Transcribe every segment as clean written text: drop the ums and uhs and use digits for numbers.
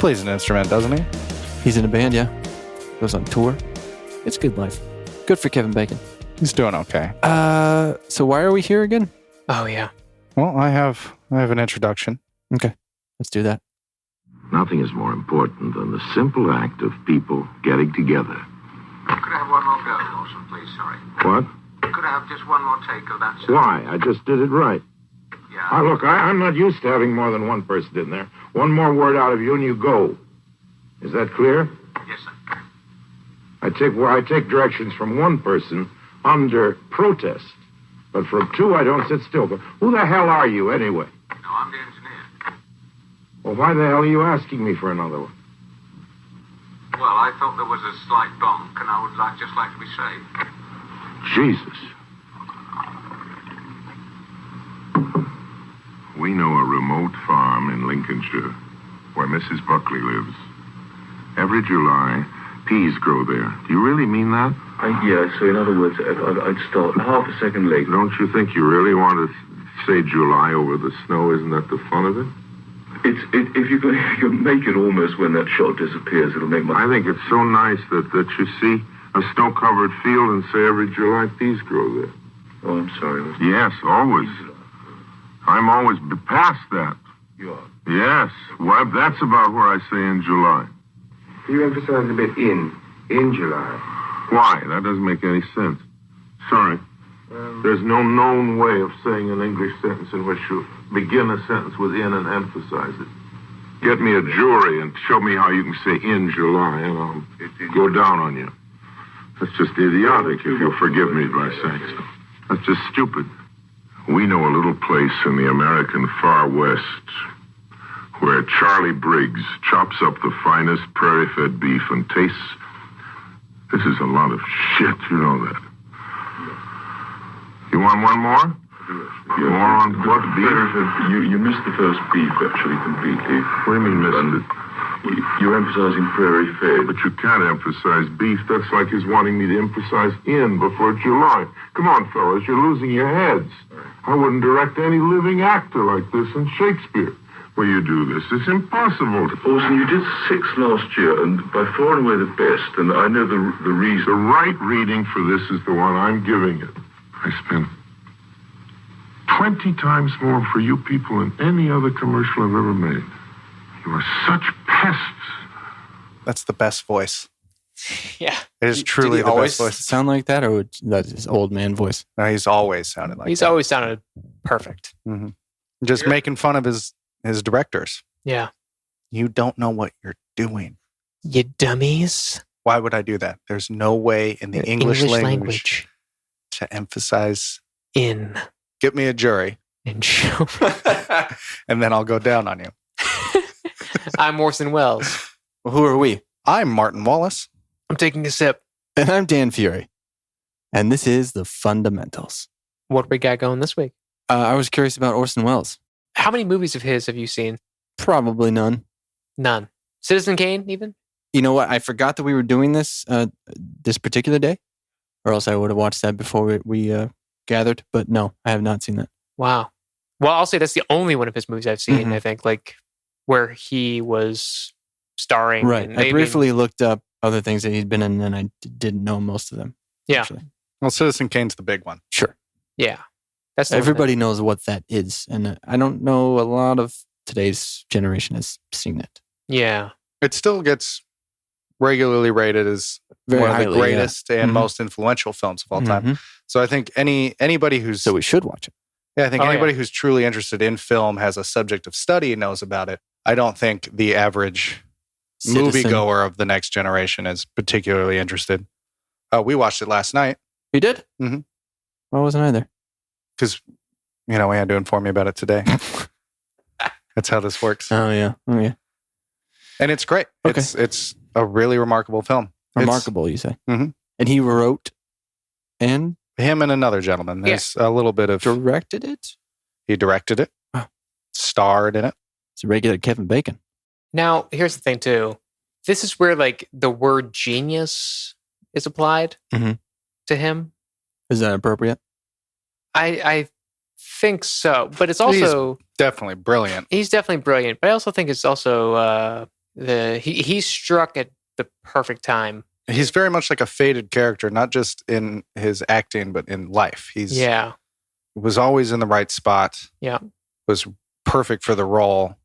plays an instrument, doesn't he? He's in a band, yeah. Goes on tour. It's good life. Good for Kevin Bacon. He's doing okay. So why are we here again? Oh, yeah. Well, I have an introduction. Okay, let's do that. Nothing is more important than the simple act of people getting together. Could I have one more go, Orson, please? Sorry. What? Could I have just one more take of that? Why? I just did it right. Yeah. Look, I'm not used to having more than one person in there. One more word out of you and you go. Is that clear? Yes, sir. I take directions from one person under protest. But from two, I don't sit still. But who the hell are you, anyway? No, I'm the engineer. Well, why the hell are you asking me for another one? Well, I thought there was a slight bonk, and I would just like to be saved. Jesus. We know a remote farm in Lincolnshire where Mrs. Buckley lives. Every July, peas grow there. Do you really mean that? Yeah, so in other words, I'd start half a second late. Don't you think you really want to say July over the snow? Isn't that the fun of it? If you can make it almost when that shot disappears, it'll make my... I think it's so nice that you see a snow-covered field and say every July peas grow there. Oh, I'm sorry. Yes, always. I'm always past that. You are? Yes. Well, that's about where I say in July. Can you emphasize a bit in July? Why? That doesn't make any sense. Sorry. There's no known way of saying an English sentence in which you begin a sentence with in and emphasize it. Get me a jury and show me how you can say in July, and I'll go down on you. That's just idiotic, if you'll forgive me by saying so. That's just stupid. We know a little place in the American far west where Charlie Briggs chops up the finest prairie-fed beef and tastes... This is a lot of shit, you know that. You want one more? More on what beef? You missed the first beef, actually, completely. What do you mean missed it? You're emphasizing prairie-fed. But you can't emphasize beef. That's like his wanting me to emphasize in before July. Come on, fellas, you're losing your heads. I wouldn't direct any living actor like this in Shakespeare. Well, you do this. It's impossible. Orson, you did 6 last year, and by far and away the best, and I know the reason. The right reading for this is the one I'm giving it. I spent 20 times more for you people than any other commercial I've ever made. You are such pests. That's the best voice. Yeah. It is truly Did he the always best voice. sound like that, or that's his old man voice? No, he's always sounded like He's that. always sounded perfect. Mm-hmm. Just making fun of his directors. Yeah. You don't know what you're doing. You dummies. Why would I do that? There's no way in the English language to emphasize in. Get me a jury. And show. And then I'll go down on you. I'm Orson Welles. Well, who are we? I'm Martin Wallace. I'm taking a sip. And I'm Dan Fury. And this is The Fundamentals. What we got going this week? I was curious about Orson Welles. How many movies of his have you seen? Probably none. None. Citizen Kane, even? You know what? I forgot that we were doing this this particular day, or else I would have watched that before we gathered. But no, I have not seen that. Wow. Well, I'll say that's the only one of his movies I've seen, Mm-hmm. I think, like where he was starring. Right. And I briefly looked up other things that he'd been in, and I didn't know most of them. Yeah. Actually. Well, Citizen Kane's the big one. Sure. Yeah. That's the one Everybody knows what that is, and I don't know a lot of today's generation has seen it. Yeah. It still gets regularly rated as Very one of the highly, greatest and Mhm. most influential films of all time. Mhm. So I think anybody who's So we should watch it. I think Oh, anybody who's truly interested in film, has a subject of study, knows about it. I don't think the average Citizen. moviegoer of the next generation is particularly interested. We watched it last night You did? Mhm. Why wasn't I there? because we had to inform you about it today. That's how this works, Oh yeah. and it's great. Okay. It's a really remarkable film. Remarkable, you say? Mhm. And he wrote and It's him and another gentleman. There's a little bit of directed it. he directed it, Wow. starred in it. It's a regular Kevin Bacon. Now, here's the thing, too. This is where, like, the word genius is applied Mhm. to him. Is that appropriate? I think so. But it's also... Definitely brilliant. He's definitely brilliant. But I also think it's also He struck at the perfect time. He's very much like a faded character, not just in his acting, but in life. He's was always in the right spot. Yeah. Was perfect for the role.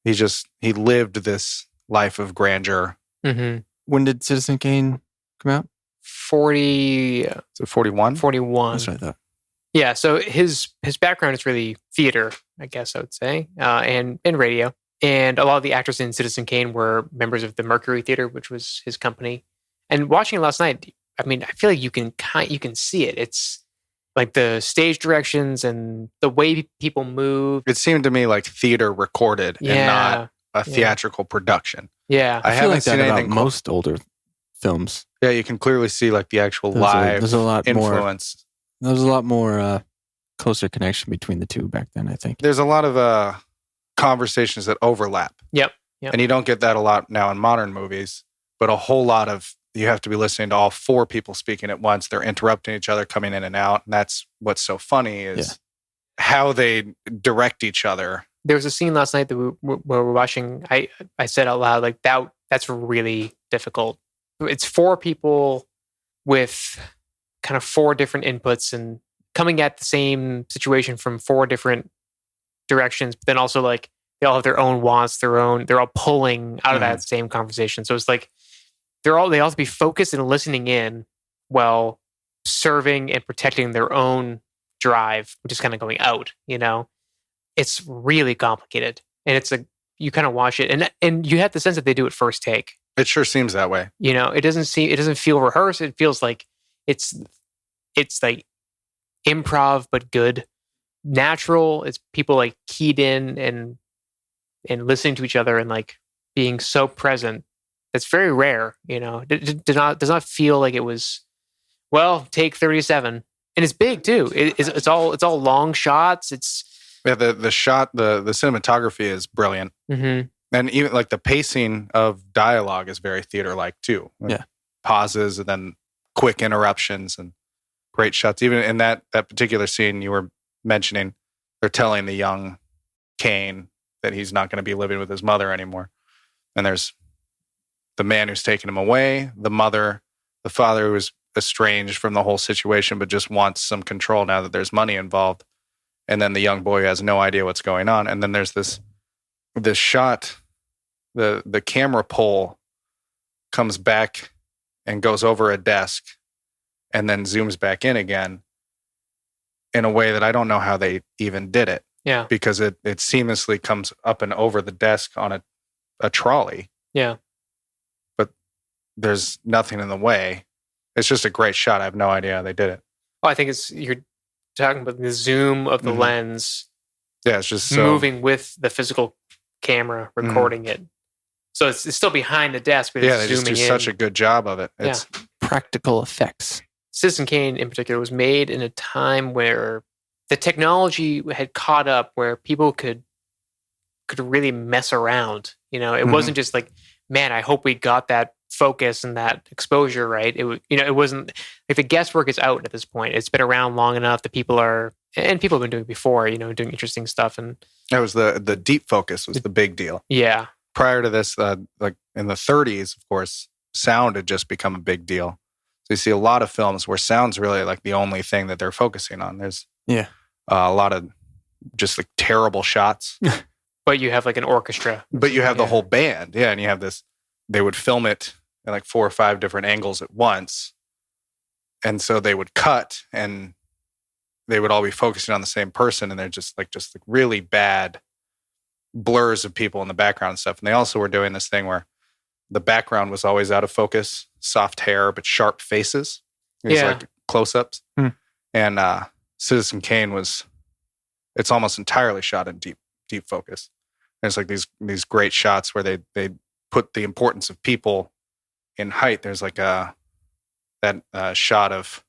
He lived this life of grandeur. Mm-hmm. When did Citizen Kane come out? 41? 41. That's what I thought. Yeah, so his background is really theater, I guess I would say, and radio. And a lot of the actors in Citizen Kane were members of the Mercury Theater, which was his company. And watching it last night, I mean, I feel like you can see it. It's like the stage directions and the way people move. It seemed to me like theater recorded and not a theatrical production. Yeah, I feel haven't like seen that about anything most older films. Yeah, you can clearly see like the actual live there's a lot influence. There was a lot more closer connection between the two back then, I think. There's a lot of conversations that overlap. Yep. And you don't get that a lot now in modern movies, but a whole lot of, you have to be listening to all four people speaking at once. They're interrupting each other, coming in and out. And that's what's so funny is how they direct each other. There was a scene last night that we were watching. I said out loud, like, that's really difficult. It's four people with kind of four different inputs and coming at the same situation from four different directions, but then also like they all have their own wants, they're all pulling out of that same conversation. So it's like they all have to be focused and listening in while serving and protecting their own drive, which is kind of going out, you know? It's really complicated. And it's you kind of watch it and you have the sense that they do it first take. It sure seems that way. You know, it doesn't feel rehearsed. It feels like it's like improv, but good, natural. It's people like keyed in and listening to each other and like being so present. That's very rare. You know, it does not feel like it was. Well, take 37, and it's big too. It's all long shots. It's the shot, the cinematography is brilliant. Mm-hmm. And even like the pacing of dialogue is very theater-like too. Like pauses and then quick interruptions and great shots. Even in that particular scene you were mentioning, they're telling the young Kane that he's not going to be living with his mother anymore. And there's the man who's taken him away, the mother, the father who is estranged from the whole situation but just wants some control now that there's money involved. And then the young boy has no idea what's going on. And then there's this shot. The camera pole comes back and goes over a desk and then zooms back in again in a way that I don't know how they even did it. Yeah. Because it seamlessly comes up and over the desk on a trolley. Yeah. But there's nothing in the way. It's just a great shot. I have no idea how they did it. Well, I think you're talking about the zoom of the lens. Yeah, it's just moving with the physical camera recording it. So it's still behind the desk, but it's they just do in. such a good job of it. It's practical effects. Citizen Kane, in particular, was made in a time where the technology had caught up, where people could really mess around. You know, it wasn't just like, man, I hope we got that focus and that exposure right. It wasn't like the guesswork is out at this point. It's been around long enough that people have been doing it before. You know, doing interesting stuff, and that was the deep focus was the big deal. Yeah. Prior to this, like in the 30s, of course, sound had just become a big deal. So you see a lot of films where sound's really like the only thing that they're focusing on. There's a lot of just like terrible shots. But you have like an orchestra. But you have the whole band. Yeah, and you have this, they would film it in like 4 or 5 different angles at once. And so they would cut and they would all be focusing on the same person. And they're just like really bad blurs of people in the background and stuff. And they also were doing this thing where the background was always out of focus, soft hair, but sharp faces. These like close-ups. And Citizen Kane it's almost entirely shot in deep focus. There's like these great shots where they put the importance of people in height. There's like that shot of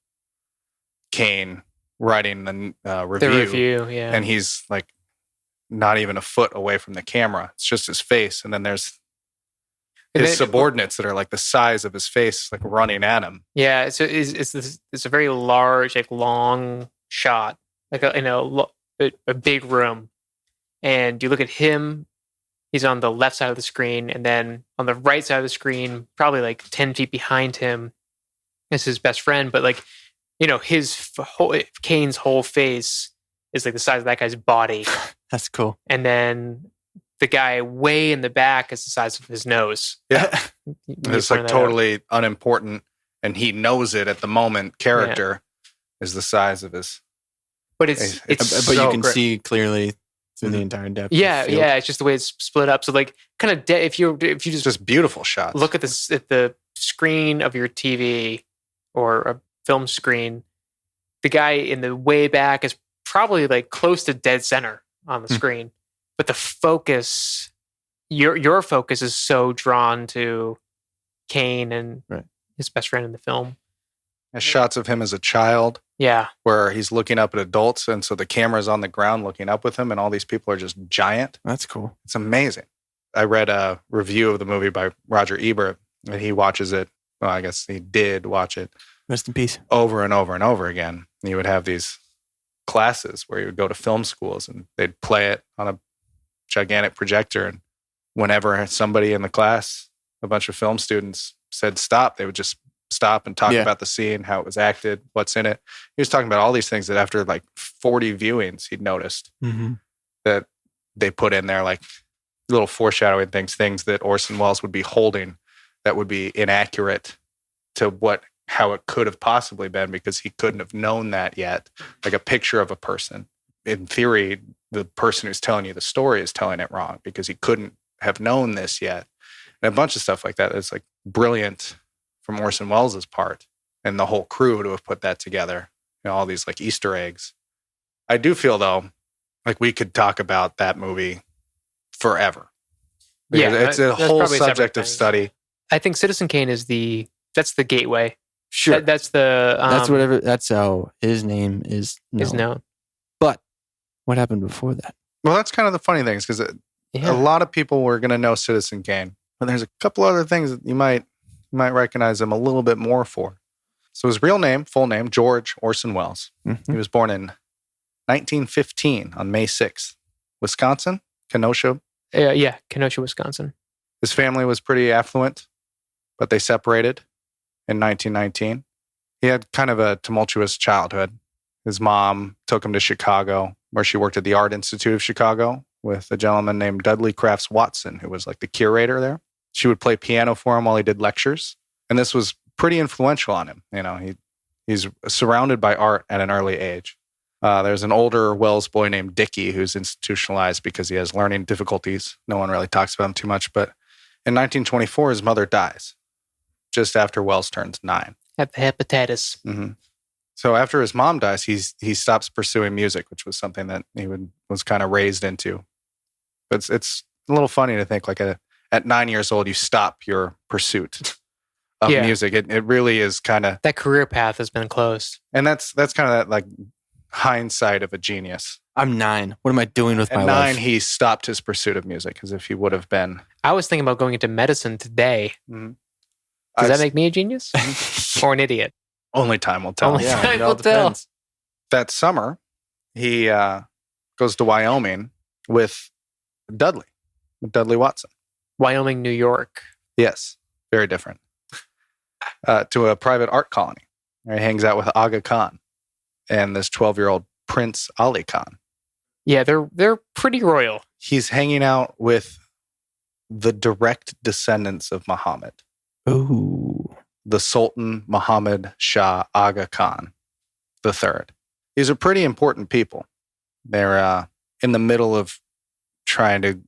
Kane writing the review. The review, yeah. And he's like not even a foot away from the camera. It's just his face. And then there's his subordinates that are like the size of his face, like running at him. Yeah, so it's a very large, like long shot, like a big room, and you look at him he's on the left side of the screen, and then on the right side of the screen, probably like 10 feet behind him, is his best friend. But like, Kane's whole face is like the size of that guy's body. That's cool. And then the guy way in the back is the size of his nose. Yeah. It's like totally unimportant, and he knows it at the moment. Character is the size of his. But it's but so you can great. see clearly through the entire depth. Yeah, of the field. yeah. It's just the way it's split up. So like, kind of if you just beautiful shots. Look at this at the screen of your TV or a film screen. The guy in the way back is probably like close to dead center on the screen, but the focus, your focus is so drawn to Kane and his best friend in the film. There's shots of him as a child. Yeah. Where he's looking up at adults, and so the camera's on the ground looking up with him, and all these people are just giant. That's cool. It's amazing. I read a review of the movie by Roger Ebert, and he watches it. Well, I guess he did watch it. Rest in peace. Over and over and over again. And he would have these classes where he would go to film schools, and they'd play it on a gigantic projector. And whenever somebody in the class, a bunch of film students, said stop, they would just stop and talk about the scene, how it was acted, what's in it. He was talking about all these things that after like 40 viewings, he'd noticed that they put in there, like little foreshadowing things that Orson Welles would be holding that would be inaccurate to how it could have possibly been, because he couldn't have known that yet. Like a picture of a person. In theory, the person who's telling you the story is telling it wrong because he couldn't have known this yet. And a bunch of stuff like that. It's like brilliant from Orson Welles' part and the whole crew to have put that together. All these like Easter eggs. I do feel though, like we could talk about that movie forever. It's a whole subject of study. I think Citizen Kane is that's the gateway. Sure. That's how his name is known. But what happened before that? Well, that's kind of the funny things, because a lot of people were going to know Citizen Kane, but there's a couple other things that you might recognize him a little bit more for. So his full name, George Orson Welles. He was born in 1915 on May 6th, Wisconsin, Kenosha. Kenosha, Wisconsin. His family was pretty affluent, but they separated in 1919. He had kind of a tumultuous childhood. His mom took him to Chicago, where she worked at the Art Institute of Chicago with a gentleman named Dudley Crafts Watson, who was like the curator there. She would play piano for him while he did lectures. And this was pretty influential on him. He's surrounded by art at an early age. There's an older Wells boy named Dickie who's institutionalized because he has learning difficulties. No one really talks about him too much. But in 1924, his mother dies just after Wells turns 9. Had the hepatitis. So after his mom dies, he stops pursuing music, which was something that he was kind of raised into. But it's a little funny to think, like at 9 years old, you stop your pursuit of music. It really is kind of... That career path has been closed. And that's kind of that like hindsight of a genius. I'm 9. What am I doing with my life? At 9, he stopped his pursuit of music, as if he would have been... I was thinking about going into medicine today. Does that make me a genius? Or an idiot? Only time will tell. Time will tell. That summer, he goes to Wyoming with Dudley Watson. Wyoming, New York. Yes, very different. To a private art colony. Where he hangs out with Aga Khan and this 12-year-old Prince Ali Khan. Yeah, they're pretty royal. He's hanging out with the direct descendants of Muhammad. Ooh. The Sultan Muhammad Shah Aga Khan III. These are pretty important people. They're in the middle of trying to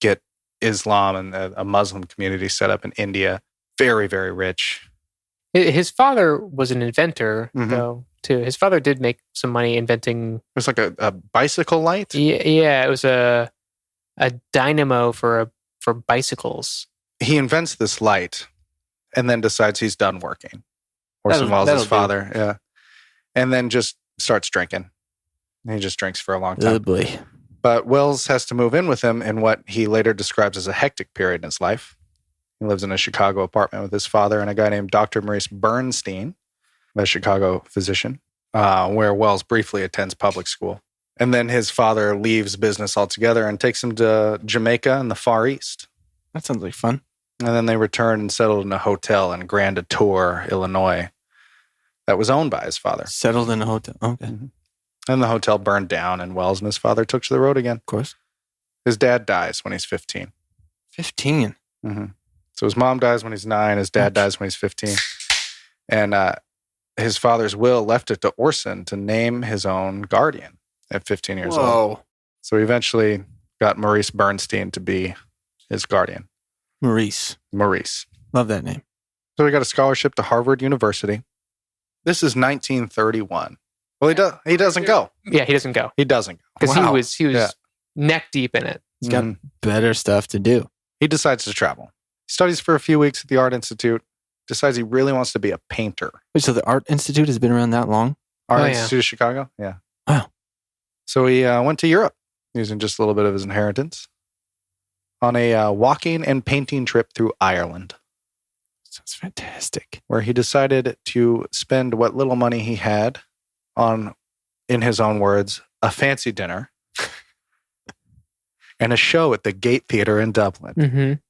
get Islam and a Muslim community set up in India. Very, very rich. His father was an inventor, though, too. His father did make some money inventing... It was like a bicycle light? Yeah, it was a dynamo for bicycles. He invents this light and then decides he's done working. Orson Welles, his father. Yeah. And then just starts drinking. And he just drinks for a long time. Oh boy. But Welles has to move in with him in what he later describes as a hectic period in his life. He lives in a Chicago apartment with his father and a guy named Dr. Maurice Bernstein, a Chicago physician, where Welles briefly attends public school. And then his father leaves business altogether and takes him to Jamaica in the Far East. That sounds like fun. And then they returned and settled in a hotel in Grand Tour, Illinois, that was owned by his father. Settled in a hotel. Okay. Mm-hmm. And the hotel burned down, and Wells and his father took to the road again. Of course. His dad dies when he's 15. 15? Mm-hmm. So his mom dies when he's 9. His dad dies when he's 15. And his father's will left it to Orson to name his own guardian at 15 years old. So he eventually got Maurice Bernstein to be his guardian. Maurice. Love that name. So he got a scholarship to Harvard University. This is 1931. Well, he doesn't go. Yeah, he doesn't go. He doesn't go. Because he was neck deep in it. He's got better stuff to do. He decides to travel. He studies for a few weeks at the Art Institute, decides he really wants to be a painter. Wait, so the Art Institute has been around that long? Art Institute of Chicago? Yeah. Wow. So he went to Europe, using just a little bit of his inheritance, on a walking and painting trip through Ireland. Sounds fantastic. Where he decided to spend what little money he had on, in his own words, a fancy dinner and a show at the Gate Theatre in Dublin,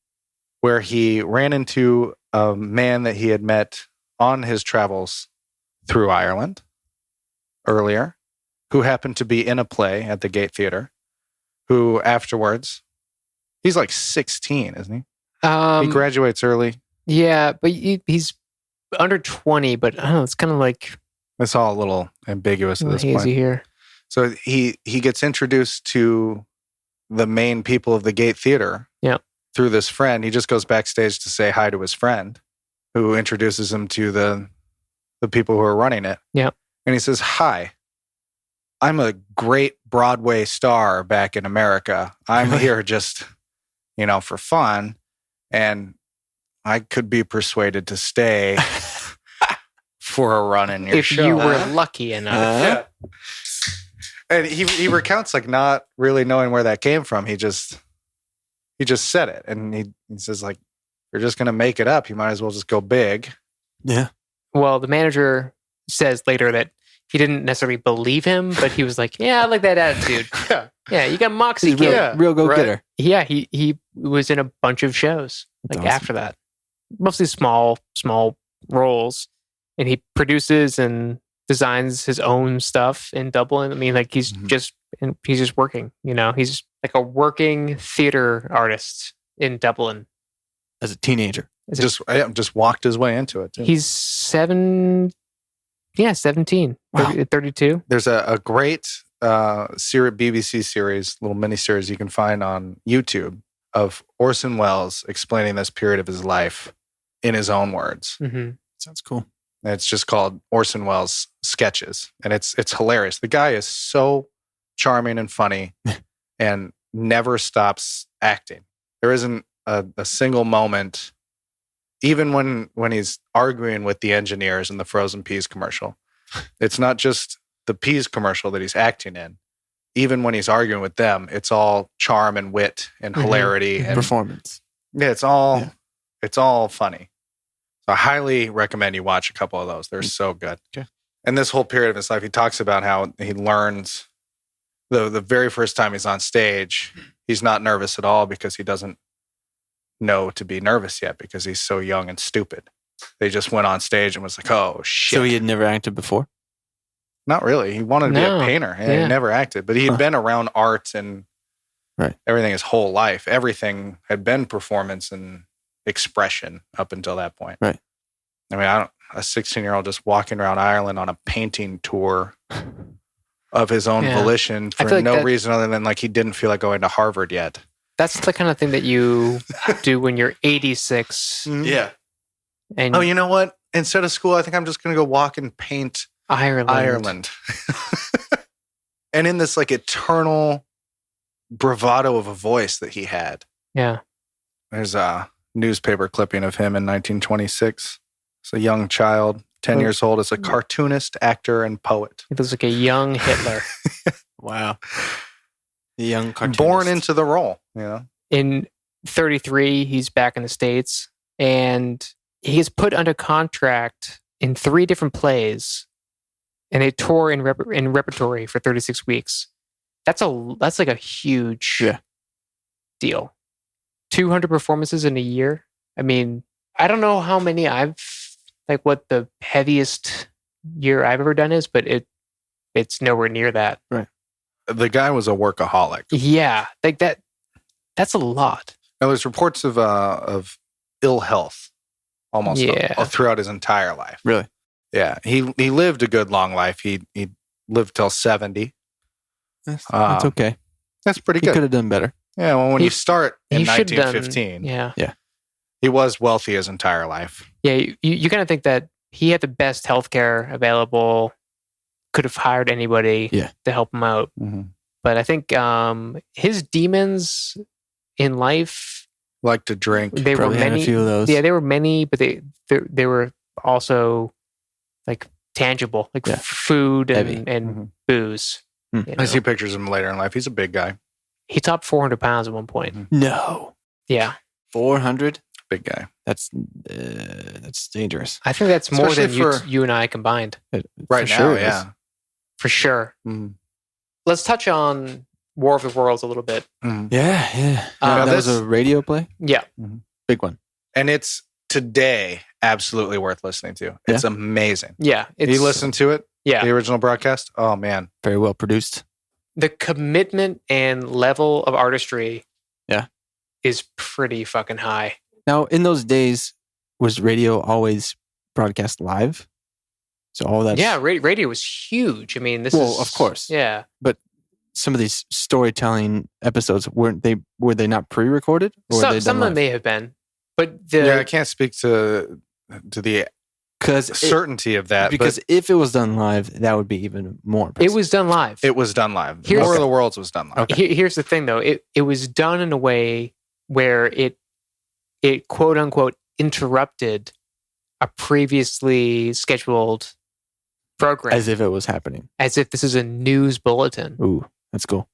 where he ran into a man that he had met on his travels through Ireland earlier, who happened to be in a play at the Gate Theatre, who afterwards, he's like 16, isn't he? He graduates early. Yeah, but he's under 20, but I don't know, it's kind of like... It's all a little ambiguous at this point. Here. So he gets introduced to the main people of the Gate Theatre through this friend. He just goes backstage to say hi to his friend, who introduces him to the people who are running it. Yeah. And he says, "Hi, I'm a great Broadway star back in America. I'm here just, for fun. And I could be persuaded to stay for a run in your show. If you were lucky enough." And he recounts like not really knowing where that came from. He just said it. And he says like, you're just going to make it up. You might as well just go big. Yeah. Well, the manager says later that he didn't necessarily believe him, but he was like, yeah, I like that attitude. Yeah, you got moxie, kid. Real go-getter. Right. Yeah, he was in a bunch of shows like awesome. After that. Mostly small roles. And he produces and designs his own stuff in Dublin. I mean, like he's just working, he's like a working theater artist in Dublin. As a teenager. Just walked his way into it. Too. He's 17, wow. 32. There's a great BBC series, little mini-series you can find on YouTube of Orson Welles explaining this period of his life in his own words. Mm-hmm. Sounds cool. And it's just called Orson Welles Sketches. And it's hilarious. The guy is so charming and funny and never stops acting. There isn't a single moment, even when he's arguing with the engineers in the frozen peas commercial. It's not just the peas commercial that he's acting in. Even when he's arguing with them, it's all charm and wit and hilarity and performance. Yeah, it's all funny. So I highly recommend you watch a couple of those. They're so good. Okay. And this whole period of his life, he talks about how he learns the very first time he's on stage, he's not nervous at all because he doesn't know to be nervous yet because he's so young and stupid. They just went on stage and was like, oh, shit. So he had never acted before? Not really. He wanted to be a painter and he never acted. But he had been around art and everything his whole life. Everything had been performance and expression up until that point. Right. I mean, a 16-year-old just walking around Ireland on a painting tour of his own volition for like no reason other than like he didn't feel like going to Harvard yet. That's the kind of thing that you do when you're 86. Yeah. And you know what? Instead of school, I think I'm just going to go walk and paint Ireland. And in this like eternal bravado of a voice that he had. Yeah. There's a newspaper clipping of him in 1926. It's a young child, 10 years old, as a cartoonist, actor, and poet. He looks like a young Hitler. Wow. The young cartoonist. Born into the role, In 33, he's back in the States, and he is put under contract in 3 different plays, and they tour in repertory for 36 weeks. that's like a huge deal. 200 performances in a year. I mean, I don't know how many what the heaviest year I've ever done is, but it's nowhere near that. Right. The guy was a workaholic. Yeah, like that's a lot. Now, there's reports of ill health almost throughout his entire life. Really? Yeah. He lived a good long life. He lived till 70. That's okay. That's pretty He good. could have done better. Yeah, well, when you start in he should have 1915, Yeah. he was wealthy his entire life. Yeah, you kind of think that he had the best healthcare available, could have hired anybody to help him out. Mm-hmm. But I think his demons in life, Like to drink. they Probably were had many. a few of those. Yeah, they were many, but they were also like tangible, like food Heavy. and booze. Mm. You I know? see pictures of him later in life. He's a big guy. He topped 400 pounds at one point. Mm-hmm. No. Yeah. 400? Big guy. That's dangerous. I think that's more than Especially you and I combined. Right For now, sure it yeah. is. For sure. Mhm. Let's touch on War of the Worlds a little bit. Mhm. Yeah. Now that was a radio play? Yeah. Big one. And it's today absolutely worth listening to. It's amazing. Yeah. You listen to it? Yeah. The original broadcast? Oh, man. Very well produced. The commitment and level of artistry Yeah. is pretty fucking high. Now, in those days, was radio always broadcast live? So all that. Yeah, radio was huge. I mean, of course. Yeah. But some of these storytelling episodes were they not pre-recorded? Or were they Some of them live? may have been, but I can't speak to the certainty of that. Because if it was done live, that would be even more impressive. it was done live. It was done live. Here's- War of the Worlds was done live. Here's the thing, though. It was done in a way where it quote unquote interrupted a previously scheduled program, as if it was happening. as if this is a news bulletin. Ooh, that's cool.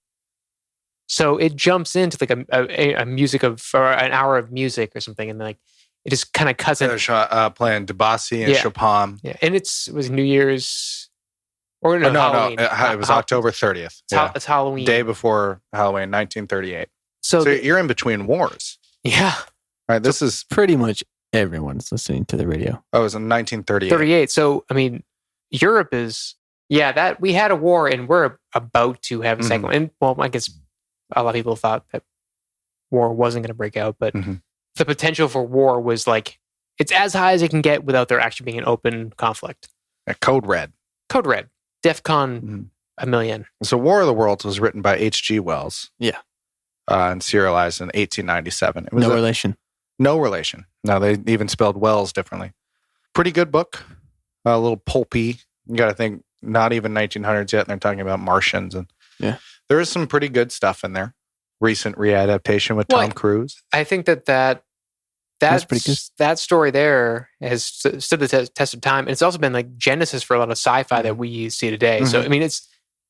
So it jumps into like a music or an hour of music or something, and like it just kind of cuts in. They're playing Debussy and Chopin. Yeah, and it was New Year's or no, Halloween. It was October 30th. It's Halloween. Day before Halloween, 1938. So you're in between wars. Yeah. Right. This is pretty much everyone's listening to the radio. Oh, it was in 1938. 38. So, I mean, Europe is, that we had a war and we're about to have a second one. And, well, I guess a lot of people thought that war wasn't going to break out, but the potential for war was like, it's as high as it can get without there actually being an open conflict. Code Red. Code Red. DEFCON a million. So War of the Worlds was written by H.G. Wells. Yeah. And serialized in 1897. It was no relation. No relation. No, they even spelled Wells differently. Pretty good book. A little pulpy. You got to think, not even 1900s yet, and they're talking about Martians. And there is some pretty good stuff in there. Recent readaptation with Tom Cruise. I think that's pretty good. That story there has stood the test of time. And it's also been like genesis for a lot of sci-fi that we see today. So, I mean,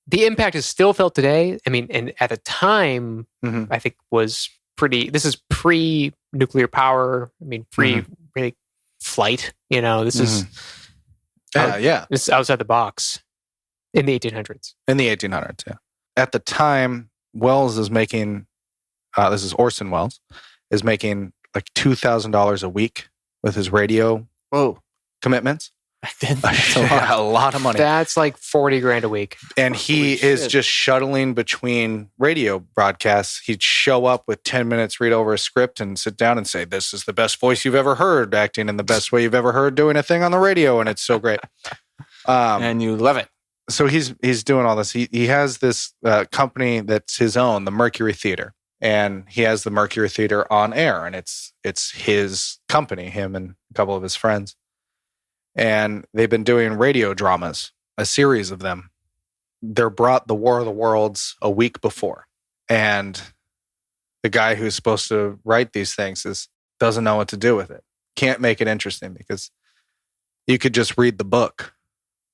the impact is still felt today. I mean, and at the time, I think was this is pre-nuclear power. I mean, really flight, this is, this is outside the box in the 1800s. In the 1800s, yeah. At the time, Wells is making, this is Orson Welles, is making like $2,000 a week with his radio commitments. That's a lot of money. That's like $40,000 a week. And he is just shuttling between radio broadcasts. He'd show up with 10 minutes, read over a script, and sit down and say, "This is the best voice you've ever heard, acting in the best way you've ever heard, doing a thing on the radio, and it's so great." And you love it. So he's doing all this. He has this company that's his own, the Mercury Theater, and he has the Mercury Theater on air, and it's his company, him and a couple of his friends. And they've been doing radio dramas, a series of them. They're brought the War of the Worlds a week before. And the guy who's supposed to write these things doesn't know what to do with it. Can't make it interesting because you could just read the book,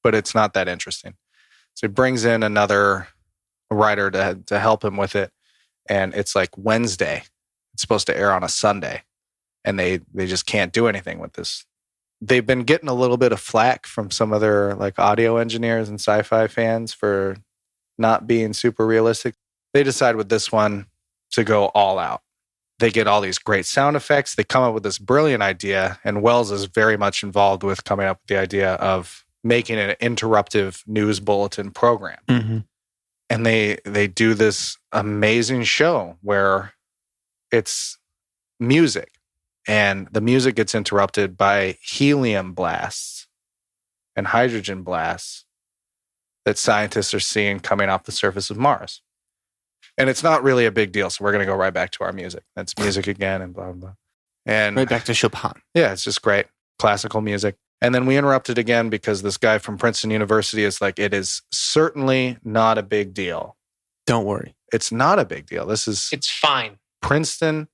but it's not that interesting. So he brings in another writer to help him with it. And it's like Wednesday. It's supposed to air on a Sunday. And they just can't do anything with this. They've been getting a little bit of flack from some other like audio engineers and sci-fi fans for not being super realistic. They decide with this one to go all out. They get all these great sound effects. They come up with this brilliant idea, and Wells is very much involved with coming up with the idea of making an interruptive news bulletin program. Mm-hmm. And they do this amazing show where it's music, and the music gets interrupted by helium blasts and hydrogen blasts that scientists are seeing coming off the surface of Mars. And it's not really a big deal, so we're going to go right back to our music. That's music again and blah, blah, blah. And Right back to Chopin. yeah, it's just great. Classical music. And then we interrupted again because this guy from Princeton University is like, it is certainly not a big deal. Don't worry. It's not a big deal. It's fine. Princeton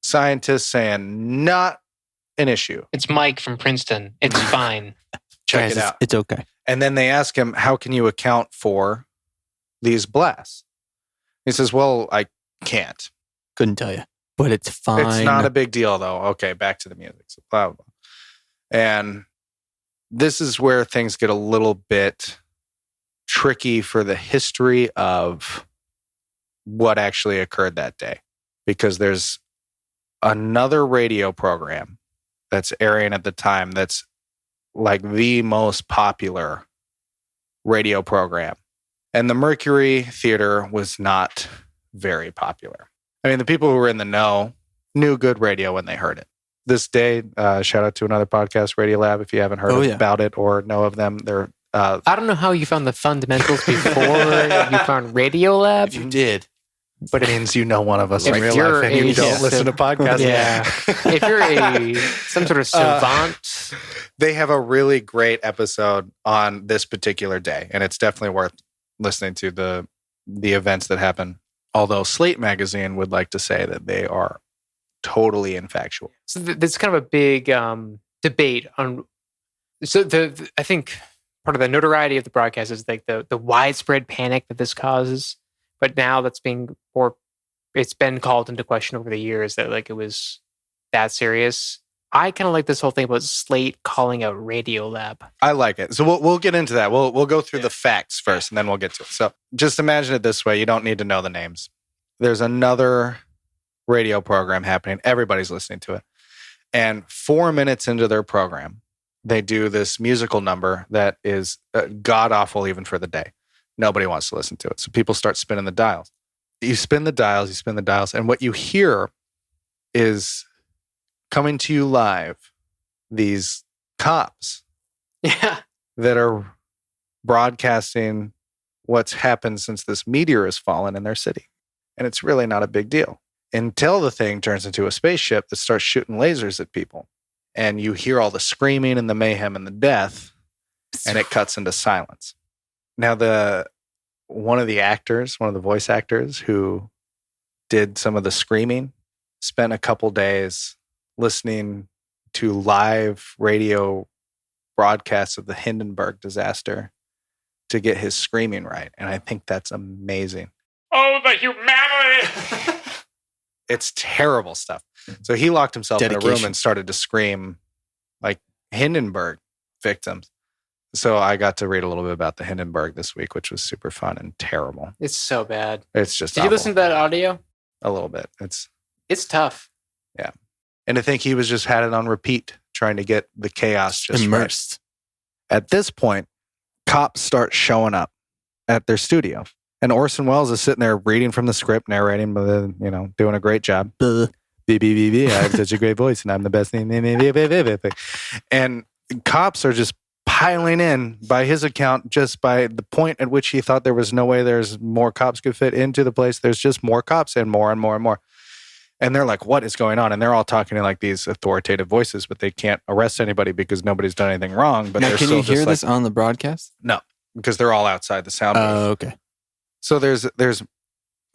scientists saying not an issue. It's Mike from Princeton. It's fine. Check Guys, it out. It's okay. And then they ask him, how can you account for these blasts? He says, well, I can't. Couldn't tell you. But it's fine. It's not a big deal, though. Okay, back to the music. So blah, blah, blah. And this is where things get a little bit tricky for the history of what actually occurred that day. Because there's another radio program that's airing at the time that's like the most popular radio program. And the Mercury Theater was not very popular. I mean, the people who were in the know knew good radio when they heard it. This day, shout out to another podcast, Radio Lab, if you haven't heard about it or know of them. They're I don't know how you found the fundamentals before you found Radio Lab. You did. But it means you know one of us in If real you're life and you a- don't listen to podcasts. Yeah. If you're some sort of savant, They have a really great episode on this particular day, and it's definitely worth listening to the events that happen. Although Slate magazine would like to say that they are totally infactual. so there's kind of a big debate on. So I think part of the notoriety of the broadcast is like the widespread panic that this causes. But now that's it's been called into question over the years that like it was that serious. I kind of like this whole thing about Slate calling out Radio Lab. I like it. So we'll get into that. We'll go through the facts first, and then we'll get to it. So just imagine it this way. You don't need to know the names. There's another radio program happening. Everybody's listening to it. And 4 minutes into their program, they do this musical number that is god-awful even for the day. Nobody wants to listen to it. So people start spinning the dials. You spin the dials, and what you hear is coming to you live, these cops Yeah. that are broadcasting what's happened since this meteor has fallen in their city. And it's really not a big deal until the thing turns into a spaceship that starts shooting lasers at people. And you hear all the screaming and the mayhem and the death, and it cuts into silence. Now, one of the voice actors who did some of the screaming, spent a couple days listening to live radio broadcasts of the Hindenburg disaster to get his screaming right. And I think that's amazing. Oh, the humanity! It's terrible stuff. So he locked himself in a room Dedication. and started to scream like Hindenburg victims. So I got to read a little bit about the Hindenburg this week, which was super fun and terrible. It's so bad. It's just Did you awful. listen to that audio? A little bit. It's tough. And I think he was just had it on repeat, trying to get the chaos just right. Immersed. At this point, cops start showing up at their studio. And Orson Welles is sitting there reading from the script, narrating, doing a great job. B. I have such a great voice, and I'm the best thing. And cops are just piling in, by his account, just by the point at which he thought there was no way there's more cops could fit into the place. There's just more cops and more and more and more. And they're like, what is going on? And they're all talking in like these authoritative voices, but they can't arrest anybody because nobody's done anything wrong. But Now, they're can still you hear just this on the broadcast? no, because they're all outside the sound booth. Oh, okay. So there's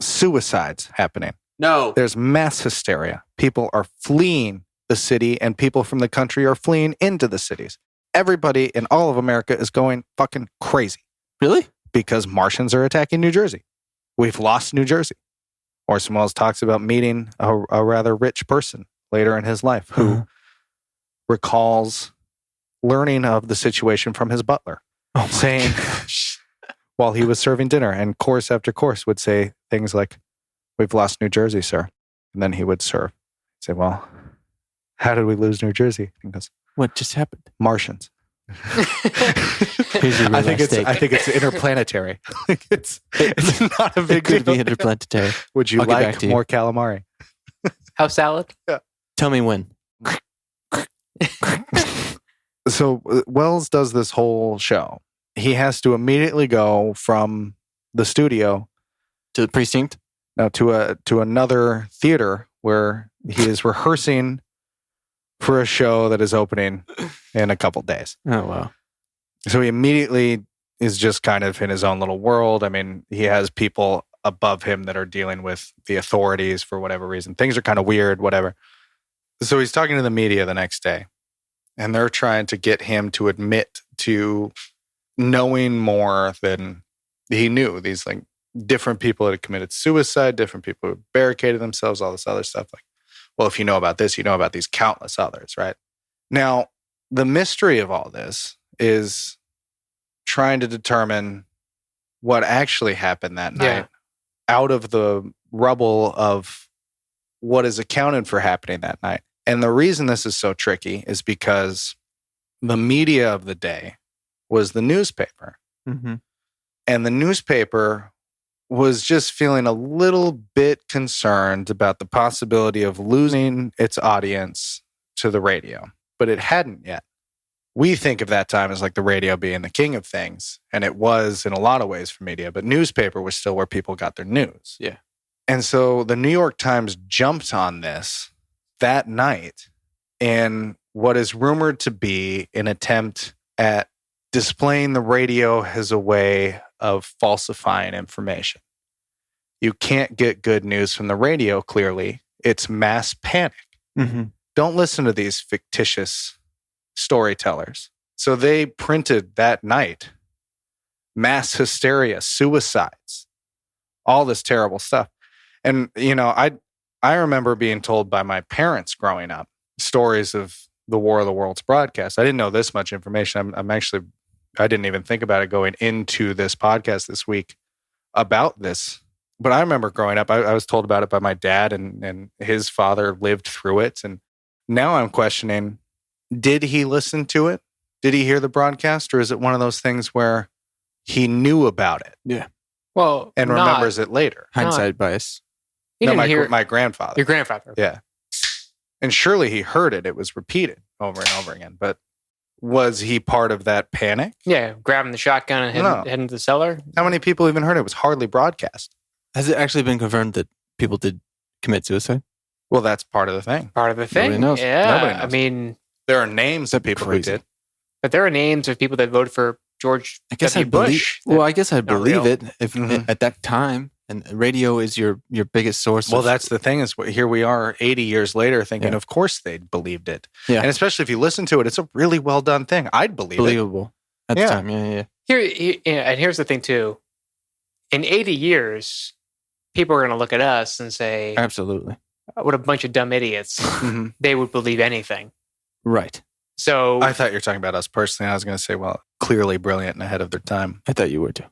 suicides happening. No. There's mass hysteria. People are fleeing the city, and people from the country are fleeing into the cities. Everybody in all of America is going fucking crazy Really? because Martians are attacking New Jersey. We've lost New Jersey. Orson Welles talks about meeting a rather rich person later in his life who recalls learning of the situation from his butler, saying, while he was serving dinner, and course after course would say things like, "We've lost New Jersey, sir." And then he would serve. He'd say, "Well, how did we lose New Jersey?" He goes, "What just happened?" "Martians." Here's your I think it's interplanetary. it's not a big It could deal. be interplanetary. Would you I'll get back like to you. more calamari? House salad? Tell me when. So Wells does this whole show. He has to immediately go from the studio To the precinct? now to another theater where he is rehearsing for a show that is opening in a couple days. Oh, wow. So he immediately is just kind of in his own little world. I mean, he has people above him that are dealing with the authorities for whatever reason. Things are kind of weird, whatever. So he's talking to the media the next day, and they're trying to get him to admit to knowing more than he knew. These like different people that had committed suicide, different people who barricaded themselves, all this other stuff. Like, well, if you know about this, you know about these countless others, right? Now, the mystery of all this is trying to determine what actually happened that night out of the rubble of what is accounted for happening that night. And the reason this is so tricky is because the media of the day was the newspaper. Mm-hmm. And the newspaper was just feeling a little bit concerned about the possibility of losing its audience to the radio, but it hadn't yet. We think of that time as like the radio being the king of things, and it was in a lot of ways for media, but newspaper was still where people got their news. Yeah. And so the New York Times jumped on this that night in what is rumored to be an attempt at displaying the radio as a way of falsifying information. You can't get good news from the radio, clearly. It's mass panic. Mm-hmm. Don't listen to these fictitious storytellers. So they printed that night mass hysteria, suicides, all this terrible stuff. And, you know, I remember being told by my parents growing up stories of the War of the Worlds broadcast. I didn't know this much information. I didn't even think about it going into this podcast this week about this. But I remember growing up, I was told about it by my dad, and his father lived through it. And now I'm questioning, did he listen to it? Did he hear the broadcast? Or is it one of those things where he knew about it? Yeah. Well, and remembers it later? Hindsight bias. No, my grandfather. Your grandfather. Yeah. And surely he heard it. It was repeated over and over again. But was he part of that panic? Yeah, grabbing the shotgun and heading to the cellar. How many people even heard it? It was hardly broadcast. Has it actually been confirmed that people did commit suicide? Well, that's part of the thing. Part of the thing. Nobody knows. Yeah. Nobody knows. I mean, there are names of people who did. But there are names of people that voted for George W. Bush. I guess I'd believe it if Mm-hmm. at that time. And radio is your biggest source. Well, that's the thing is here we are 80 years later thinking, of course they believed it. Yeah. And especially if you listen to it, it's a really well done thing. I'd believe believable it. At the time. Yeah. And here's the thing too. In 80 years, people are going to look at us and say, absolutely, what a bunch of dumb idiots. Mm-hmm. They would believe anything. Right. So I thought you were talking about us personally. I was going to say, well, clearly brilliant and ahead of their time. I thought you were too.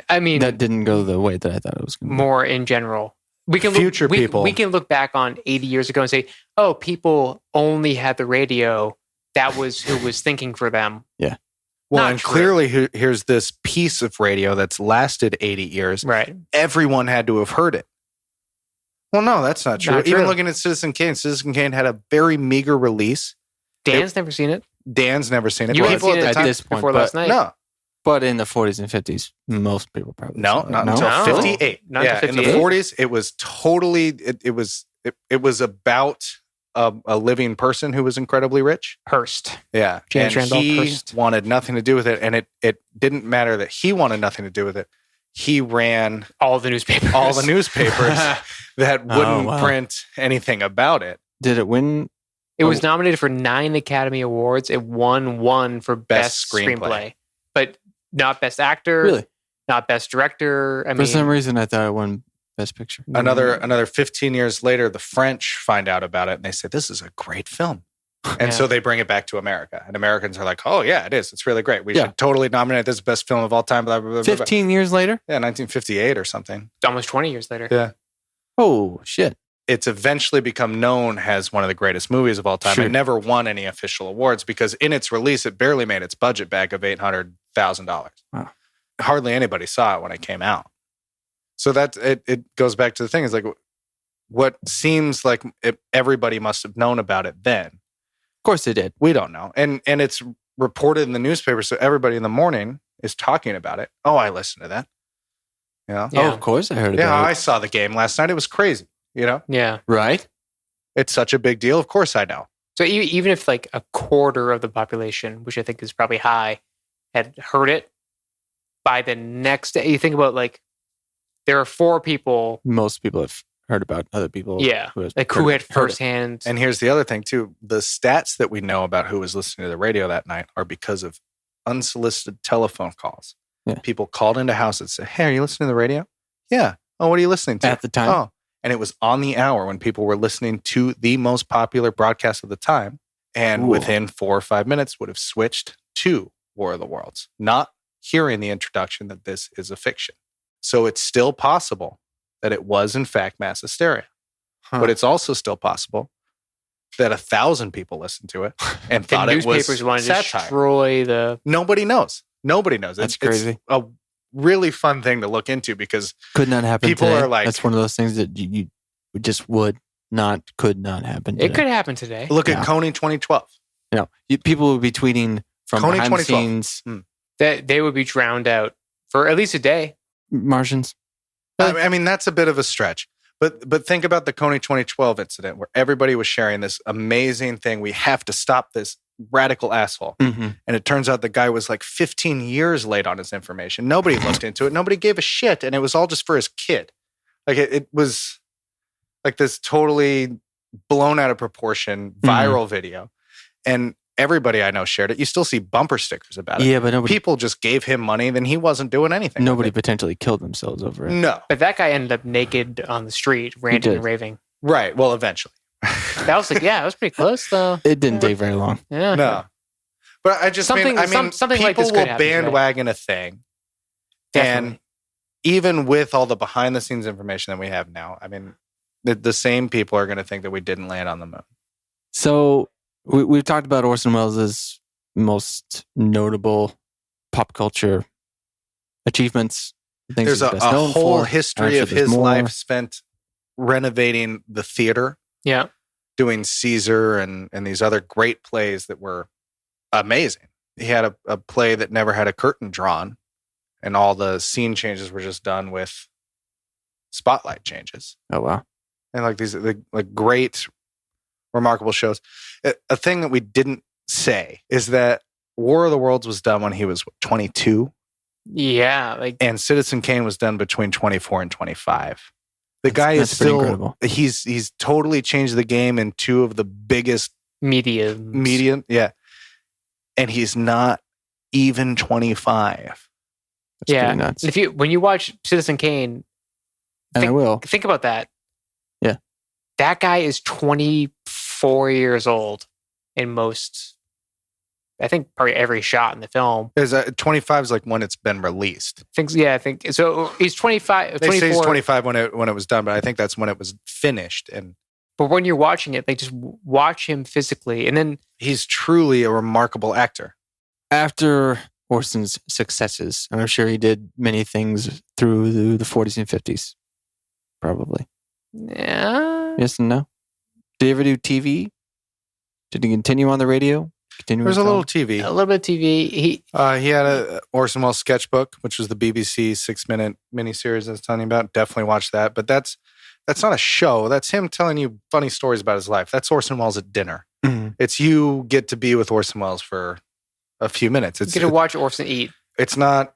I mean, that didn't go the way that I thought it was going to. More in general. We can people. We can look back on 80 years ago and say, oh, people only had the radio. That was who was thinking for them. Yeah. Well, and clearly here's this piece of radio that's lasted 80 years. Right. Everyone had to have heard it. Well, no, that's not true. Not Even true. looking at Citizen Kane had a very meager release. Dan's never seen it. Dan's never seen it. You But hadn't people seen at it the time, this point, before last night. No. But in the 40s and 50s, most people probably No, not until No. 58. Not yeah, until in the 58. 40s, it was totally. It was about a living person who was incredibly rich. Hearst. Yeah, James and Randolph he Hearst. wanted nothing to do with it, and it didn't matter that he wanted nothing to do with it. He ran all the newspapers that wouldn't print anything about it. Did it win? It was nominated for 9 Academy Awards. It won 1 for Best Screenplay. But not Best Actor. Really? Not Best Director. For some reason, I thought it won Best Picture. Another 15 years later, the French find out about it, and they say, this is a great film. And so they bring it back to America. And Americans are like, oh, yeah, it is. It's really great. We should totally nominate this best film of all time. Blah, blah, blah, 15 years later? Yeah, 1958 or something. Almost 20 years later. Yeah. Oh, shit. It's eventually become known as one of the greatest movies of all time. Sure. It never won any official awards because in its release, it barely made its budget back of $800,000. Wow. Hardly anybody saw it when it came out. So that it goes back to the thing is like what seems like everybody must have known about it then. Of course they did. We don't know. And it's reported in the newspaper, so everybody in the morning is talking about it. Oh, I listened to that. You know? Oh, of course I heard about it. Yeah, I saw the game last night. It was crazy. You know? Yeah. Right? It's such a big deal. Of course I know. So even if like a quarter of the population, which I think is probably high, had heard it, by the next day, you think about like, there are 4 people. Most people have heard about other people. Yeah. Who had firsthand. And here's the other thing too. The stats that we know about who was listening to the radio that night are because of unsolicited telephone calls. Yeah. People called into houses and said, hey, are you listening to the radio? Yeah. Oh, what are you listening to? At the time. Oh. And it was on the hour when people were listening to the most popular broadcast of the time. And within 4 or 5 minutes would have switched to War of the Worlds, not hearing the introduction that this is a fiction. So it's still possible that it was in fact mass hysteria. But it's also still possible that 1,000 people listened to it and thought it was newspapers want to satire. destroy the... Nobody knows. Nobody knows. That's crazy. It's a really fun thing to look into because could not happen people today. Are like... That's one of those things that you just could not happen today. It could happen today. Look at Coney 2012. You know, people would be tweeting from Coney behind the scenes. That they would be drowned out for at least a day. Martians. I mean, that's a bit of a stretch. But think about the Coney 2012 incident where everybody was sharing this amazing thing. We have to stop this radical asshole. Mm-hmm. And it turns out the guy was like 15 years late on his information. Nobody looked into it. Nobody gave a shit. And it was all just for his kid. Like it was like this totally blown out of proportion viral video. And everybody I know shared it. You still see bumper stickers about it. Yeah, but people just gave him money, then he wasn't doing anything. Nobody potentially killed themselves over it. No. But that guy ended up naked on the street, ranting and raving. Right. Well, eventually. That was like, that was pretty close though. It didn't take very long. Yeah. No. But I just something people like this will bandwagon a thing. Definitely. And even with all the behind the scenes information that we have now, I mean, the same people are going to think that we didn't land on the moon. So we've talked about Orson Welles' most notable pop culture achievements. Things There's he's a best known whole for. history of his life spent renovating the theater. Yeah. Doing Caesar and these other great plays that were amazing. He had a play that never had a curtain drawn, and all the scene changes were just done with spotlight changes. Oh, wow. And like these like great, remarkable shows. A thing that we didn't say is that War of the Worlds was done when he was 22. Yeah. And Citizen Kane was done between 24 and 25. The guy is still incredible. He's totally changed the game in 2 of the biggest medium. Yeah. And he's not even 25. That's pretty nuts. And when you watch Citizen Kane, I will. Think about that. Yeah. That guy is 24 years old in most, I think probably every shot in the film. 25 is like when it's been released. I think so. He's 25. They say he's 25 when it was done, but I think that's when it was finished. But when you're watching it, just watch him physically, and then he's truly a remarkable actor. After Orson's successes, and I'm sure he did many things through the 40s and 50s, probably. Yeah. Yes and no. Did he ever do TV? Did he continue on the radio? There's a little TV. A little bit of TV. He had a Orson Welles sketchbook, which was the BBC 6-minute miniseries I was telling you about. Definitely watch that. But that's not a show. That's him telling you funny stories about his life. That's Orson Welles at dinner. Mm-hmm. It's you get to be with Orson Welles for a few minutes. You get to watch Orson eat. It's not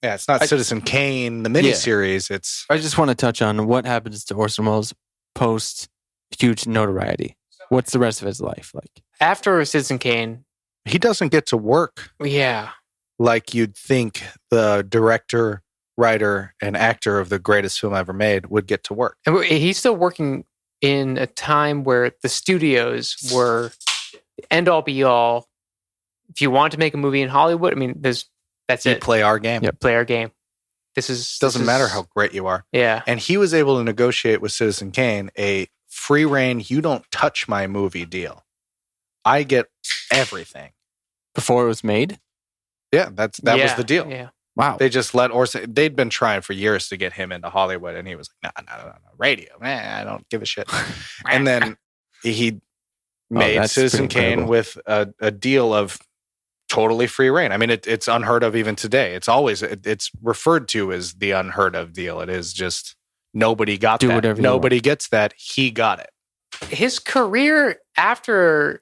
Citizen Kane, the miniseries. I just want to touch on what happens to Orson Welles post huge notoriety. What's the rest of his life like? After Citizen Kane, he doesn't get to work. Yeah. Like you'd think the director, writer, and actor of the greatest film ever made would get to work. And he's still working in a time where the studios were end all be all. If you want to make a movie in Hollywood, I mean, that's You it. play our game. Yeah, play our game. Doesn't matter how great you are. Yeah. And he was able to negotiate with Citizen Kane a free reign, you don't touch my movie deal. I get everything. Before it was made? Yeah, that was the deal. Yeah. Wow. They just let Orson, they'd been trying for years to get him into Hollywood, and he was like, no, radio, man, I don't give a shit. And then he made that's Citizen pretty Kane incredible. with a deal of totally free reign. I mean, it's unheard of even today. It's referred to as the unheard of deal. It is just nobody got Do that. whatever you Nobody gets that. He got it. His career after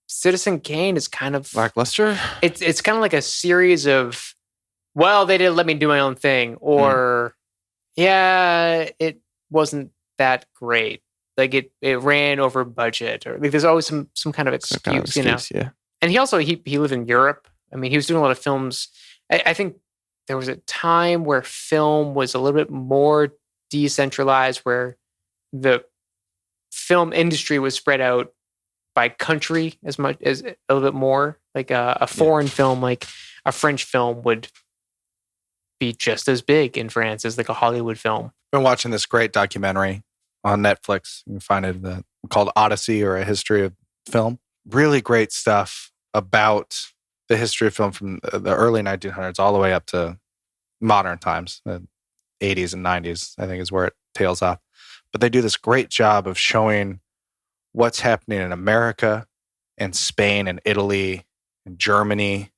Citizen Kane is kind of Lackluster? it's kind of like a series of, well, they didn't let me do my own thing, or yeah, it wasn't that great. Like it ran over budget, or like there's always some kind of excuse, you know. Yeah. And he also he lived in Europe. I mean, he was doing a lot of films. I think there was a time where film was a little bit more decentralized, where the film industry was spread out by country as much as a little bit more. Like a foreign film, like a French film, would be just as big in France as like a Hollywood film. Been watching this great documentary on Netflix. You can find it called Odyssey, or A History of Film. Really great stuff about the history of film from the early 1900s all the way up to modern times, the 80s and 90s, I think is where it tails off. But they do this great job of showing what's happening in America and Spain and Italy and Germany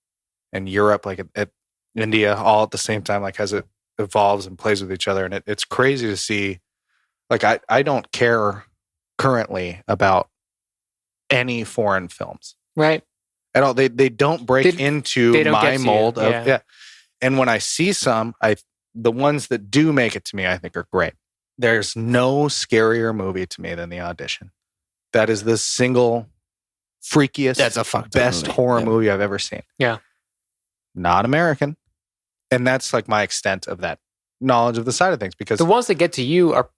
and Europe, like at India, all at the same time, like as it evolves and plays with each other. And it's crazy to see. Like I don't care currently about any foreign films. Right. At all. They don't break into they don't my get to mold you. of And when I see some, the ones that do make it to me, I think are great. There's no scarier movie to me than The Audition. That is the single freakiest, That's a fucked up best movie. horror Yeah. movie I've ever seen. Yeah. Not American. And that's like my extent of that knowledge of the side of things, because The ones that get to you are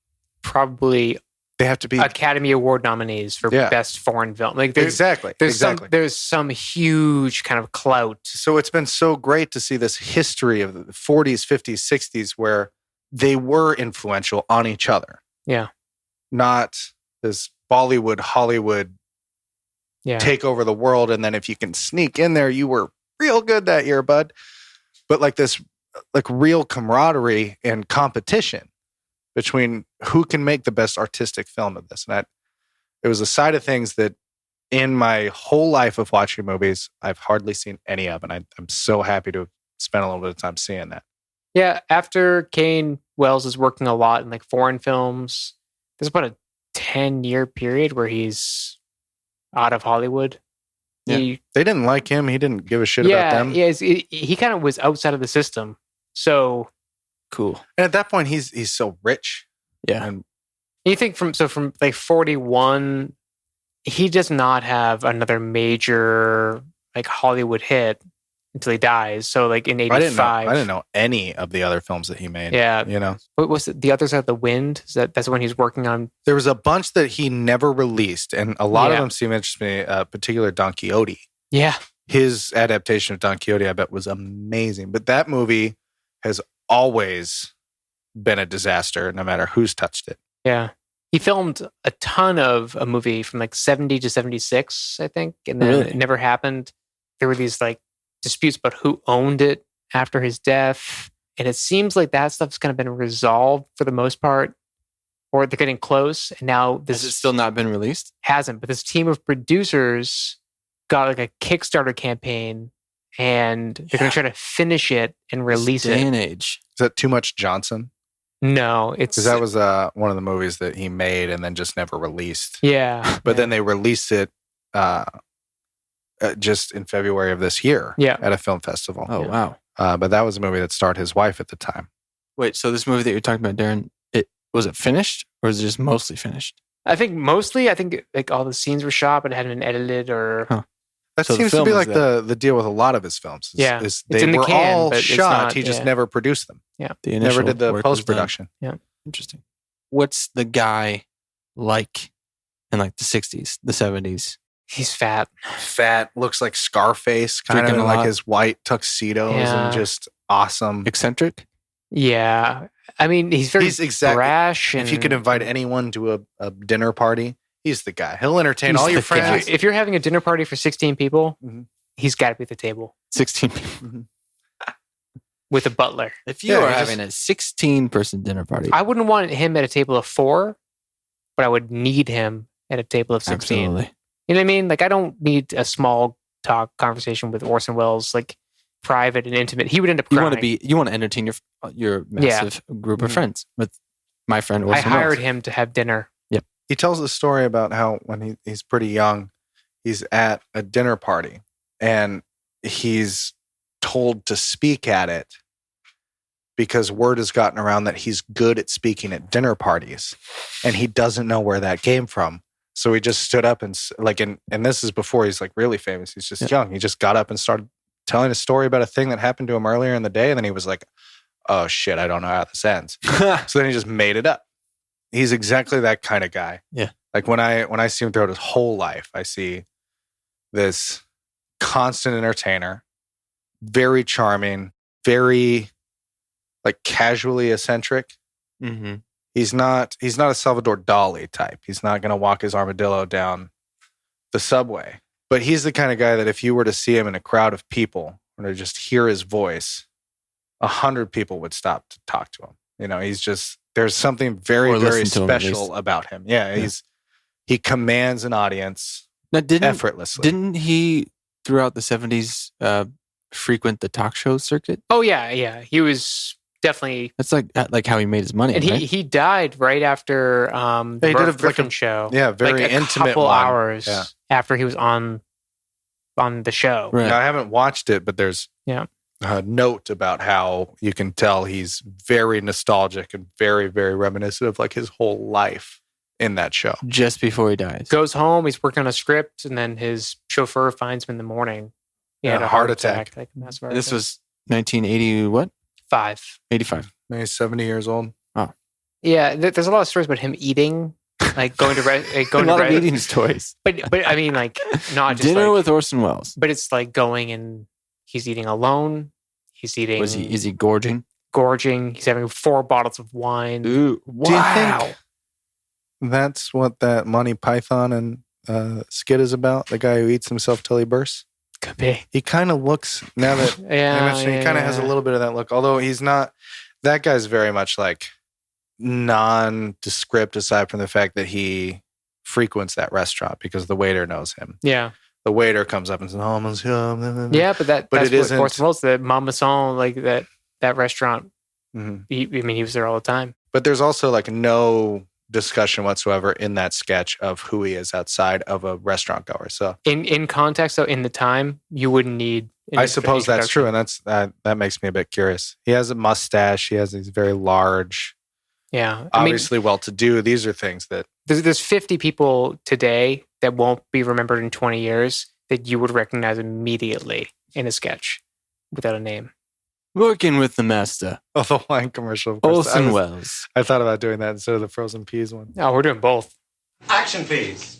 probably they have to be Academy Award nominees for Yeah. best foreign film. Like there's exactly. there's some huge kind of clout. So it's been so great to see this history of the 40s, 50s, 60s where they were influential on each other. Yeah. Not this Bollywood, Hollywood Yeah. take over the world. And then if you can sneak in there, you were real good that year, bud. But like this, like real camaraderie and competition between who can make the best artistic film of this. And it was a side of things that in my whole life of watching movies, I've hardly seen any of. And I'm so happy to spend a little bit of time seeing that. Yeah. After Kane, Wells is working a lot in like foreign films. There's about a 10-year period where he's out of Hollywood. Yeah. They didn't like him. He didn't give a shit about them. Yeah, he kind of was outside of the system. So Cool. And at that point, he's so rich. Yeah. And you think from like 41, he does not have another major like Hollywood hit until he dies. So like in 85. I didn't know any of the other films that he made. Yeah. You know, What was it? The Other Side of the Wind? That's the one he's working on? there was a bunch that he never released, and a lot of Yeah. them seem interesting to me. Particular Don Quixote. Yeah. His adaptation of Don Quixote, I bet, was amazing. But that movie has always been a disaster, no matter who's touched it. Yeah. He filmed a ton of a movie from like 70 to 76, I think. And then Really? it never happened. There were these like disputes about who owned it after his death. And it seems like that stuff's kind of been resolved for the most part, or they're getting close. And now this Has it still not been released? hasn't, but this team of producers got like a Kickstarter campaign, and they're going to try to finish it and release This day it. and age. Is that Too Much Johnson? No, it's Because that was one of the movies that he made and then just never released. yeah. But then they released it just in February of this year Yeah. at a film festival. Oh, Yeah. wow. But that was a movie that starred his wife at the time. Wait, so this movie that you're talking about, Darren, was it finished or is it just mostly finished? I think like all the scenes were shot, but it hadn't been edited or That So the seems to film be is like the deal with a lot of his films. Yeah. Is It's they in the were can, all but it's shot. not- He just yeah. never produced them. The initial Never did the work was done. post-production. Interesting. What's the guy like in like the 60s, the 70s? He's fat. Fat, looks like Scarface, kind Drinking of a like lot. his white tuxedos Yeah. and just awesome. Eccentric? Yeah. I mean, he's very brash. If you could invite anyone to a dinner party, he's the guy. He'll entertain He's all your the guy. friends. If you're having a dinner party for 16 people, he's got to be at the table 16 people. with a butler. If you are having a 16-person dinner party. I wouldn't want him at a table of 4, but I would need him at a table of 16. Absolutely. You know what I mean? Like, I don't need a small talk conversation with Orson Welles, like private and intimate. He would end up You crying. want to entertain your massive group of friends with my friend Orson I hired Welles. him to have dinner. Yep. He tells a story about how when he's pretty young, he's at a dinner party and he's told to speak at it because word has gotten around that he's good at speaking at dinner parties and he doesn't know where that came from. So he just stood up and this is before he's like really famous. He's just young. He just got up and started telling a story about a thing that happened to him earlier in the day. And then he was like, oh shit, I don't know how this ends. So then he just made it up. He's exactly that kind of guy. Yeah. Like when I see him throughout his whole life, I see this constant entertainer, very charming, very like casually eccentric. Mm-hmm. He's not a Salvador Dali type. He's not going to walk his armadillo down the subway. But he's the kind of guy that if you were to see him in a crowd of people or to just hear his voice, 100 people would stop to talk to him. You know, there's something very, very special about him. Yeah. He commands an audience effortlessly. Didn't he, throughout the 70s, frequent the talk show circuit? Oh, yeah. He was definitely... That's like how he made his money, and right? he died right after the Merv Griffin show. Yeah, very like a intimate couple one. hours after he was on the show. Right. Now, I haven't watched it, but there's a note about how you can tell he's very nostalgic and very, very reminiscent of like his whole life in that show. Just before he dies. Goes home, he's working on a script, and then his chauffeur finds him in the morning. He had a heart attack. Like, this was 1980 what? 85. Maybe 70 years old. Oh. Yeah, there's a lot of stories about him eating, like going to going a lot to of eating stories. But I mean, like not just dinner like, with Orson Welles. But it's like going and he's eating alone. He's eating. Is he gorging? Gorging. He's having 4 bottles of wine. Ooh, wow. Do you think that's what that Monty Python and skit is about? The guy who eats himself till he bursts? Could be. He kind of looks, now that he kind of has a little bit of that look, although he's not, that guy's very much like nondescript aside from the fact that he frequents that restaurant because the waiter knows him. Yeah. The waiter comes up and says, oh, monsieur. Yeah, but that's it isn't. Orson Welles, the Mama Son, like that restaurant. Mm-hmm. He was there all the time. But there's also like no discussion whatsoever in that sketch of who he is outside of a restaurant goer. So in context, though, in the time, you wouldn't need. I suppose that's true, and that makes me a bit curious. He has a mustache. He has these very large, obviously well-to-do. These are things that there's 50 people today that won't be remembered in 20 years that you would recognize immediately in a sketch without a name. Working with the master. Oh, the wine commercial. Of course. Orson Welles. I thought about doing that instead of the frozen peas one. No, we're doing both. Action, please.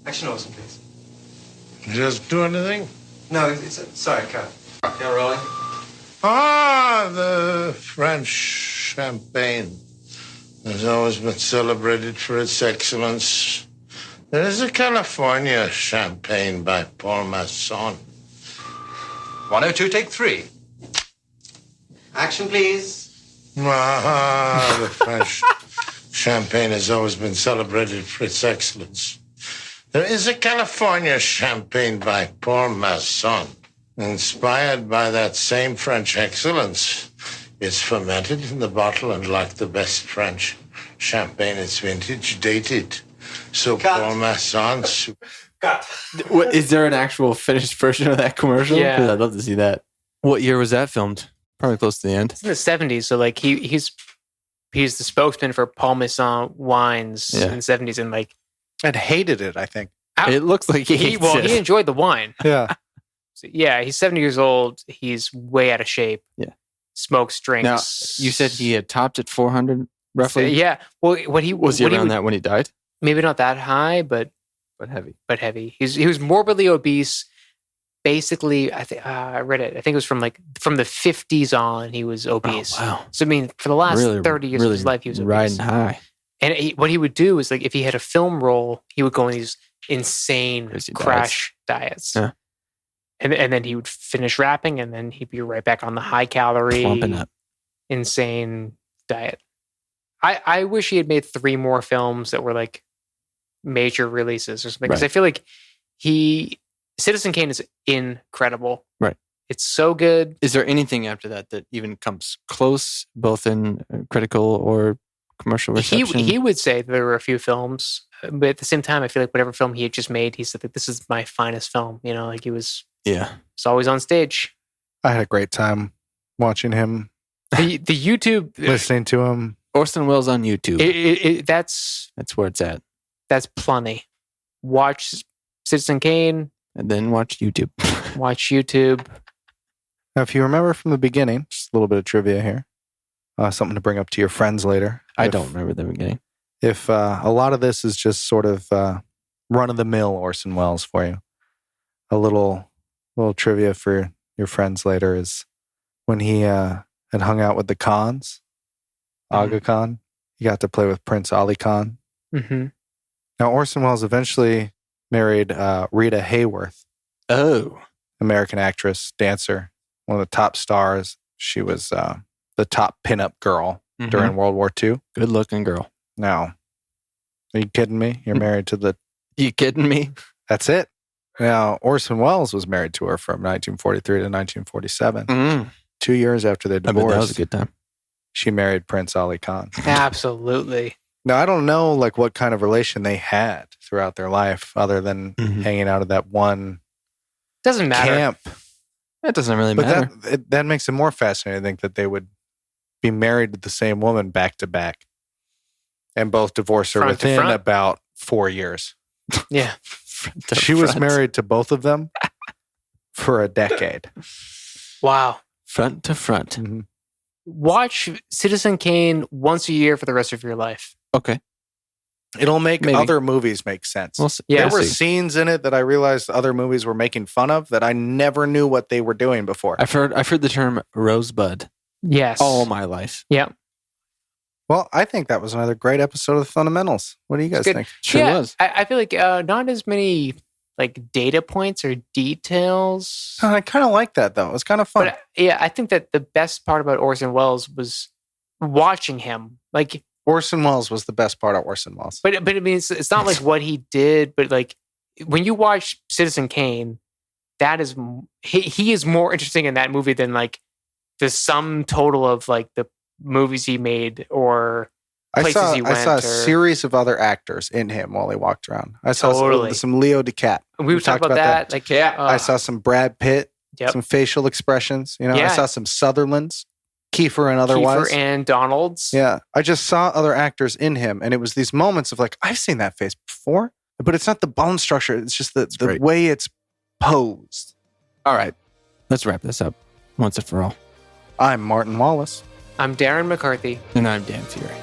Action, Orson, please. Just do anything? No, sorry, cut. Yeah, rolling. Ah, the French champagne has always been celebrated for its excellence. There is a California champagne by Paul Masson. 102, take 3. Action, please. Ah, the French champagne has always been celebrated for its excellence. There is a California champagne by Paul Masson. Inspired by that same French excellence, it's fermented in the bottle and like the best French champagne, it's vintage dated. So Cut. Paul Masson... Cut. Is there an actual finished version of that commercial? Yeah. 'Cause I'd love to see that. What year was that filmed? Probably close to the end. It's in the 70s, so like he's the spokesman for Paul Masson wines in the 70s, and like and hated it. I think it looks like he enjoyed the wine. Yeah. So, yeah, he's 70 years old. He's way out of shape. Yeah. Smokes, drinks. Now, you said he had topped at 400 roughly? Yeah. Well, Was he around that when he died? Maybe not that high, but but heavy. He was morbidly obese. Basically, I read it. I think it was from the 50s on. He was obese. Oh, wow. So I mean, for the last 30 years of his life, he was obese. Riding high. And what he would do is like if he had a film role, he would go on these insane crash diets. Yeah. And then he would finish rapping, and then he'd be right back on the high calorie, Plumping up. insane diet. I wish he had made 3 more films that were like major releases or something. Because I feel like Citizen Kane is incredible. Right. It's so good. Is there anything after that even comes close, both in critical or commercial reception? He would say there were a few films, but at the same time, I feel like whatever film he had just made, he said that this is my finest film. You know, like he was always on stage. I had a great time watching him. The YouTube... listening to him. Orson Welles on YouTube. That's where it's at. That's plenty. Watch Citizen Kane. And then watch YouTube. Watch YouTube. Now, if you remember from the beginning, just a little bit of trivia here, something to bring up to your friends later. I don't remember the beginning. If a lot of this is just sort of run-of-the-mill Orson Welles for you, a little trivia for your friends later is when he had hung out with the Khans, Aga Khan, he got to play with Prince Ali Khan. Mm-hmm. Now, Orson Welles eventually married Rita Hayworth. Oh. American actress, dancer, one of the top stars. She was the top pinup girl during World War II. Good looking girl. Now, are you kidding me? You're married to the... You kidding me? That's it. Now, Orson Welles was married to her from 1943 to 1947. 2 years after their divorce. That was a good time. She married Prince Ali Khan. Absolutely. Now, I don't know like what kind of relation they had throughout their life other than hanging out at that one doesn't matter. Camp. That doesn't really matter. That makes it more fascinating, I think, that they would be married to the same woman back to back and both divorce her within about 4 years. Yeah. She was married to both of them for a decade. Wow. Front to front. Mm-hmm. Watch Citizen Kane once a year for the rest of your life. Okay. It'll make other movies make sense. There were scenes in it that I realized other movies were making fun of that I never knew what they were doing before. I've heard the term rosebud. Yes. All my life. Yeah. Well, I think that was another great episode of The Fundamentals. What do you guys think? Sure was. I feel like not as many like data points or details. I kind of like that though. It was kind of fun. But I think that the best part about Orson Welles was watching him. Like Orson Welles was the best part of Orson Welles. But I mean, it's not like what he did, but like when you watch Citizen Kane, that is he is more interesting in that movie than like the sum total of like the movies he made or places he went. I saw a series of other actors in him while he walked around. I saw some Leo DiCap. We talked about that. Like, I saw some Brad Pitt, some facial expressions. You know, I saw some Sutherlands. Kiefer and otherwise. Kiefer and Donalds. Yeah. I just saw other actors in him. And it was these moments of like, I've seen that face before. But it's not the bone structure. It's just the way it's posed. All right. Let's wrap this up once and for all. I'm Martin Wallace. I'm Darren McCarthy. And I'm Dan Fury.